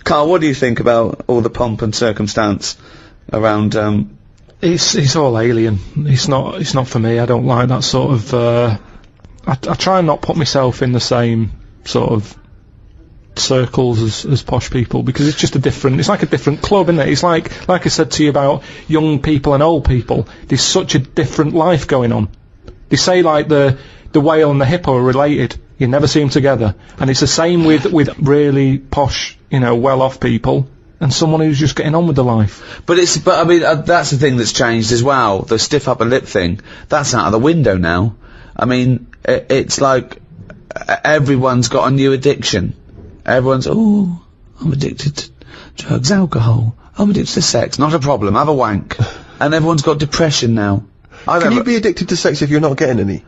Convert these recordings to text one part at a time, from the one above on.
Carl, what do you think about all the pomp and circumstance around, It's all alien. It's not for me. I don't like that sort of, I try and not put myself in the same sort of circles as posh people, because it's just it's like a different club, isn't it? It's like I said to you about young people and old people. There's such a different life going on. They say like the whale and the hippo are related. You never see them together. And it's the same with really posh, well-off people and someone who's just getting on with their life. But I mean, that's the thing that's changed as well. The stiff upper lip thing, that's out of the window now. I mean, it's like everyone's got a new addiction. Everyone's, I'm addicted to drugs, alcohol. I'm addicted to sex. Not a problem. Have a wank. And everyone's got depression now. Can you be addicted to sex if you're not getting any?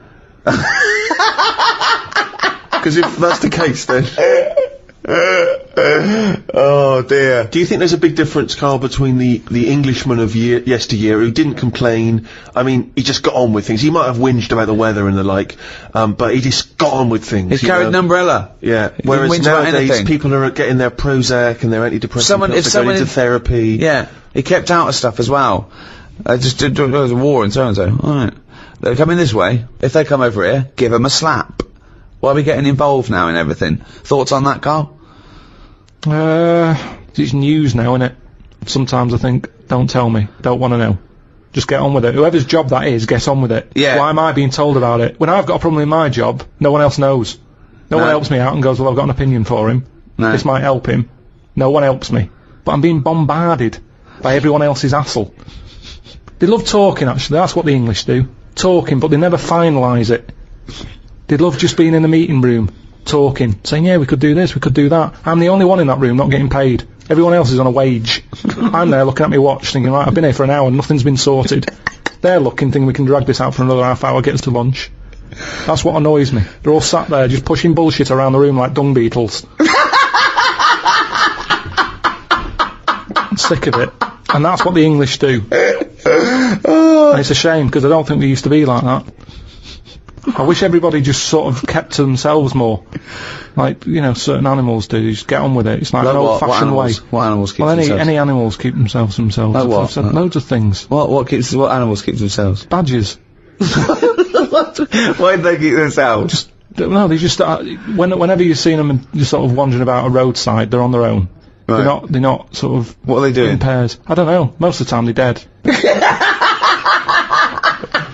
Because if that's the case, then... Oh dear. Do you think there's a big difference, Carl, between the Englishman of yesteryear who didn't complain? I mean, he just got on with things. He might have whinged about the weather and the like, but he just got on with things. He carried an umbrella. Yeah. Whereas nowadays, people are getting their Prozac and their antidepressant pills, they're going into therapy. Yeah. He kept out of stuff as well. There was a war in so-and-so. Alright. They're coming this way. If they come over here, give them a slap. Why are we getting involved now in everything? Thoughts on that, Carl? It's news now, innit? Sometimes I think, don't tell me, don't want to know. Just get on with it. Whoever's job that is, get on with it. Yeah. Why am I being told about it? When I've got a problem in my job, no one else knows. No one helps me out and goes, well, I've got an opinion for him. No. This might help him. No one helps me. But I'm being bombarded by everyone else's hassle. They love talking, actually. That's what the English do. Talking, but they never finalise it. They love just being in the meeting room, talking, saying, yeah, we could do this, we could do that. I'm the only one in that room not getting paid. Everyone else is on a wage. I'm there looking at my watch, thinking, right, I've been here for an hour and nothing's been sorted. They're looking, thinking we can drag this out for another half hour, get us to lunch. That's what annoys me. They're all sat there just pushing bullshit around the room like dung beetles. I'm sick of it. And that's what the English do. And it's a shame, because I don't think they used to be like that. I wish everybody just sort of kept to themselves more. Like, certain animals do. Just get on with it. It's like an old-fashioned way. What animals keep themselves? Any animals keep themselves themselves. Like what? I've said loads of things. What animals keep themselves? Badgers. Why do they keep themselves? No, they just, whenever you've seen them just sort of wandering about a roadside, they're on their own. Right. They're not sort of... What are they doing? In pairs. I don't know. Most of the time they're dead.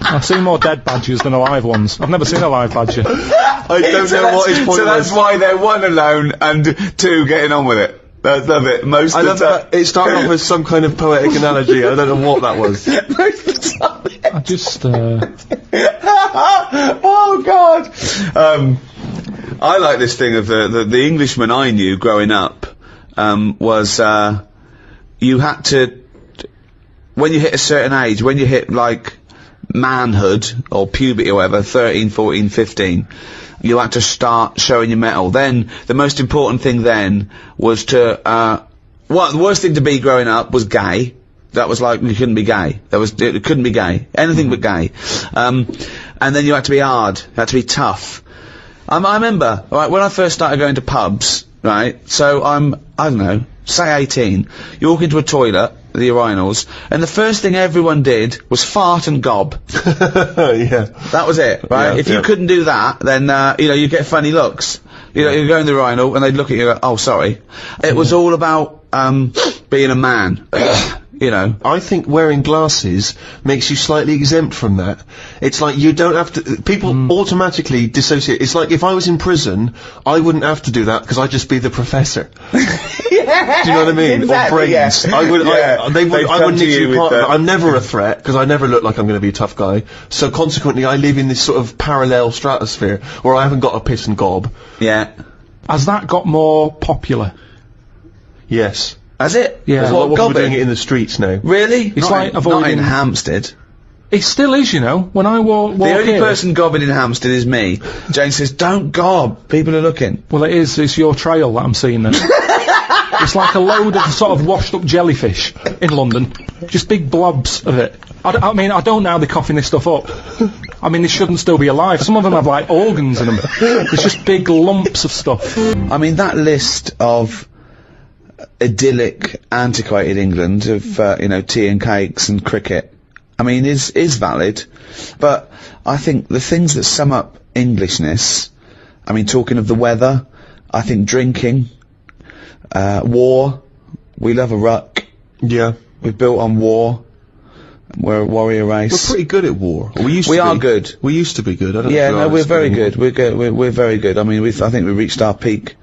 I've seen more dead badgers than alive ones. I've never seen a live badger. I don't know what his point was. So that's why they're one alone and two getting on with it. I love it. Most of the time. It started off with some kind of poetic analogy. I don't know what that was. Most of the time. I just, Oh God. I like this thing of the Englishman I knew growing up, was, you had to, when you hit a certain age, when you hit like manhood or puberty or whatever, 13, 14, 15, you had to start showing your mettle. Then the most important thing then was to the worst thing to be growing up was gay. That was like, you couldn't be gay. It couldn't be gay. Anything but gay. And then you had to be hard. You had to be tough. I remember, right, when I first started going to pubs, right, so I don't know, say 18, you walk into a toilet, the urinals, and the first thing everyone did was fart and gob. Yeah. That was it, right? Yeah, if you couldn't do that, then, you get funny looks. You go in the urinal, and they'd look at you and go, oh, sorry. It was all about, being a man. I think wearing glasses makes you slightly exempt from that. It's like you don't have to... People automatically dissociate. It's like if I was in prison, I wouldn't have to do that because I'd just be the professor. Yeah, do you know what I mean? Exactly, or brains. Yeah. I wouldn't need to be part of it. I'm never Yeah. a threat because I never look like I'm going to be a tough guy. So consequently, I live in this sort of parallel stratosphere where I haven't got a piss and gob. Yeah. Has that got more popular? Yes. Has it? Yeah. What we're doing it in the streets now. Really? It's like avoiding... Not in Hampstead. It still is, when I walk The only here. person gobbing in Hampstead is me. Jane says, don't gob, people are looking. Well, it's your trail that I'm seeing then. It's like a load of sort of washed up jellyfish in London. Just big blobs of it. I mean, I don't know how they're coughing this stuff up. I mean, they shouldn't still be alive. Some of them have, like, organs in them. It's just big lumps of stuff. I mean, that list of idyllic, antiquated England of, tea and cakes and cricket, I mean, is valid. But I think the things that sum up Englishness, I mean, talking of the weather, I think drinking, war, we love a ruck. Yeah. We're built on war. We're a warrior race. We're pretty good at war. We are good. We used to be good. I don't Yeah, know no, if we're very anymore. good. We're good. We're very good. I mean, I think we reached our peak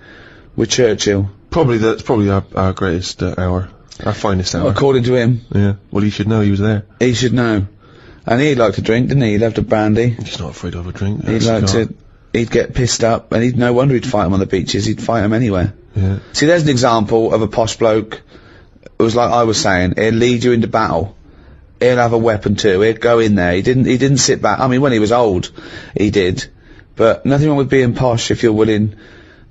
with Churchill. That's probably our greatest hour. Our finest hour. According to him. Yeah. Well, he should know he was there. He should know. And he'd like to drink, didn't he? He loved a brandy. He's not afraid of a drink. He'd get pissed up, and no wonder he'd fight him on the beaches. He'd fight him anywhere. Yeah. See, there's an example of a posh bloke. It was like I was saying, he'll lead you into battle. He'll have a weapon too. He'd go in there. He didn't sit back. I mean, when he was old, he did. But nothing wrong with being posh if you're willing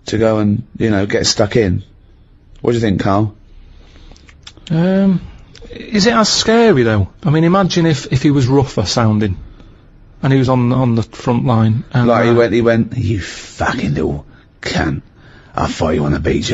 to go and, get stuck in. What do you think, Carl? Is it as scary though? I mean, imagine if he was rougher sounding, and he was on the front line. And, he went, you fucking little cunt. I'll fight you on the beach.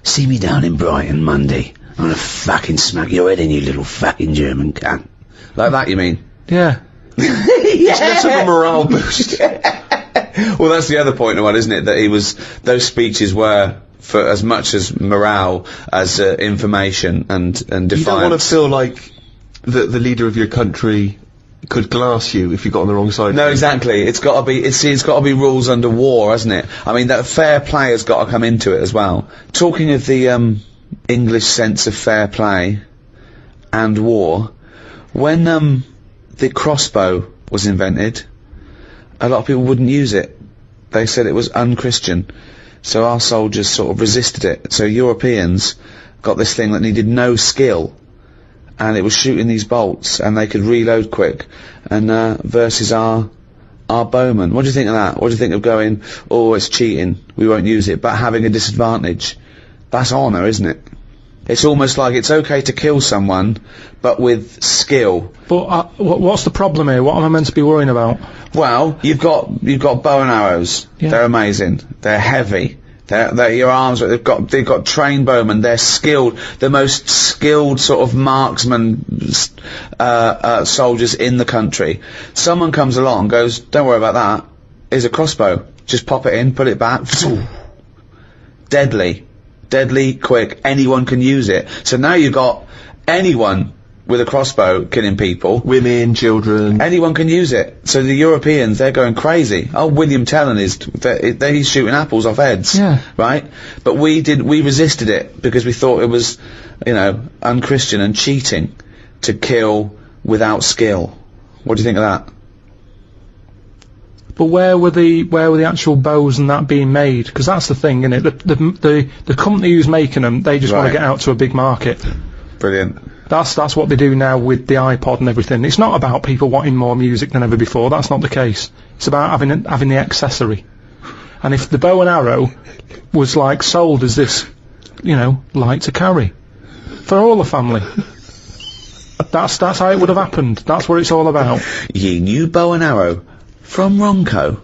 See me down in Brighton Monday. I'm gonna fucking smack your head in, you little fucking German cunt. Like that, you mean? Yeah. It's less of a morale boost. Well, that's the other point of one, isn't it? That those speeches were for as much as morale as information and defiance. You don't want to feel like the leader of your country could glass you if you got on the wrong side. No, exactly. It's got to be rules under war, hasn't it? I mean, that fair play has got to come into it as well. Talking of the English sense of fair play and war, when the crossbow was invented, a lot of people wouldn't use it. They said it was unchristian. So our soldiers sort of resisted it. So Europeans got this thing that needed no skill, and it was shooting these bolts, and they could reload quick, and versus our bowmen. What do you think of that? What do you think of going, oh, it's cheating, we won't use it, but having a disadvantage? That's honour, isn't it? It's almost like it's okay to kill someone, but with skill. But what's the problem here? What am I meant to be worrying about? Well, you've got bow and arrows. Yeah. They're amazing. They're heavy. They're your arms. They've got trained bowmen. They're skilled. The most skilled sort of marksman soldiers in the country. Someone comes along, and goes, don't worry about that. Here's a crossbow. Just pop it in, put it back. Deadly, quick. Anyone can use it. So now you've got anyone with a crossbow killing people. Women, children. Anyone can use it. So the Europeans, they're going crazy. Oh, William Tell he's shooting apples off heads. Yeah. Right? But we resisted it because we thought it was, unchristian and cheating to kill without skill. What do you think of that? But where were the actual bows and that being made? Because that's the thing, isn't it? The company who's making them, they just want to get out to a big market. Brilliant. That's what they do now with the iPod and everything. It's not about people wanting more music than ever before. That's not the case. It's about having the accessory. And if the bow and arrow was like sold as this, light to carry for all the family, that's how it would have happened. That's what it's all about. Ye new bow and arrow from Ronco.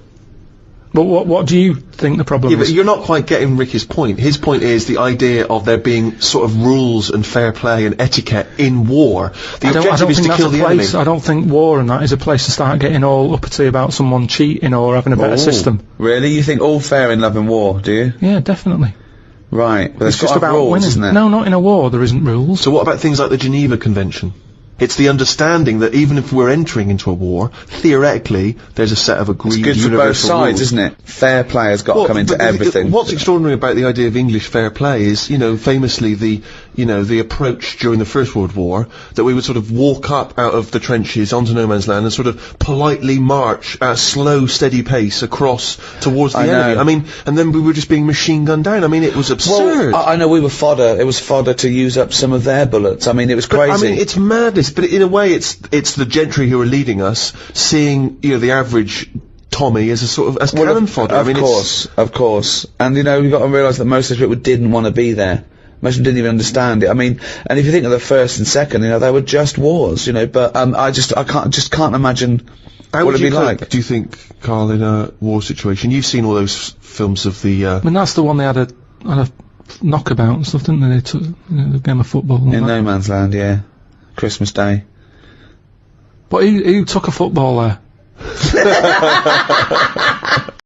But what do you think the problem Yeah, is? but you're not quite getting Ricky's point. His point is the idea of there being sort of rules and fair play and etiquette in war. The objective is to kill the enemy. I don't think war and that is a place to start getting all uppity about someone cheating or having a better system. Really? You think all fair in love and war, do you? Yeah, definitely. Right. But It's there's just got to have about rules, winning. isn't there? No, not in a war. There isn't rules. So what about things like the Geneva Convention? It's the understanding that even if we're entering into a war, theoretically, there's a set of agreed It's good for both universal sides, rules. isn't it? Fair play has got to come into but everything. What's extraordinary about the idea of English fair play is, famously the approach during the First World War, that we would sort of walk up out of the trenches onto no man's land and sort of politely march at a slow, steady pace across towards the enemy. know. I mean, and then we were just being machine gunned down. I mean, it was absurd. Well, I know we were fodder. It was fodder to use up some of their bullets. I mean, it was But, crazy. I mean, it's madness, but in a way it's the gentry who are leading us, seeing, the average Tommy as a sort of, as cannon fodder. Of course. And, you've got to realise that most of the people didn't want to be there. Most of them didn't even understand it. I mean, and if you think of the first and second, they were just wars, but, I can't imagine How what would it'd you be cope, like. do you think, Carl, in a war situation? You've seen all those films of the, I mean, that's the one they had a knockabout and stuff, didn't they? They took the game of football. And In that. no man's land, yeah. Christmas Day. But who took a football there?